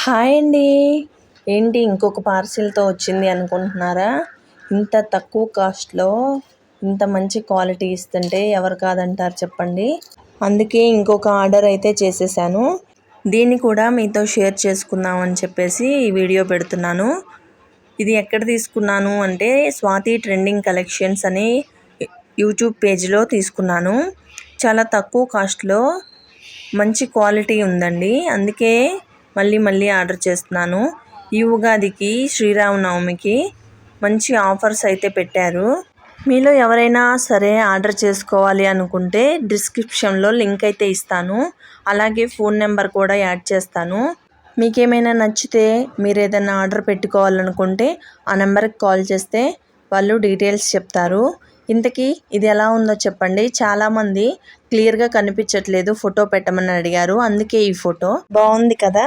Hi అండి. ఏంటి ఇంకొక పార్సిల్తో వచ్చింది అనుకుంటున్నారా? ఇంత తక్కువ కాస్ట్లో ఇంత మంచి క్వాలిటీ ఇస్తుంటే ఎవరు కాదంటారు చెప్పండి. అందుకే ఇంకొక ఆర్డర్ అయితే చేసేసాను. దీన్ని కూడా మీతో షేర్ చేసుకుందామని చెప్పేసి ఈ వీడియో పెడుతున్నాను. ఇది ఎక్కడ తీసుకున్నాను అంటే స్వాతి ట్రెండింగ్ కలెక్షన్స్ అని యూట్యూబ్ పేజ్లో తీసుకున్నాను. చాలా తక్కువ కాస్ట్లో మంచి క్వాలిటీ ఉందండి. అందుకే మళ్ళీ ఆర్డర్ చేస్తున్నాను. ఈ ఉగాదికి శ్రీరామనవమికి మంచి ఆఫర్స్ అయితే పెట్టారు. మీలో ఎవరైనా సరే ఆర్డర్ చేసుకోవాలి అనుకుంటే డిస్క్రిప్షన్లో లింక్ అయితే ఇస్తాను. అలాగే ఫోన్ నెంబర్ కూడా యాడ్ చేస్తాను. మీకేమైనా నచ్చితే మీరు ఏదైనా ఆర్డర్ పెట్టుకోవాలనుకుంటే ఆ నెంబర్కి కాల్ చేస్తే వాళ్ళు డీటెయిల్స్ చెప్తారు. ఇంతకీ ఇది ఎలా ఉందో చెప్పండి. చాలామంది క్లియర్గా కనిపించట్లేదు, ఫోటో పెట్టమని అడిగారు. అందుకే ఈ ఫోటో బాగుంది కదా.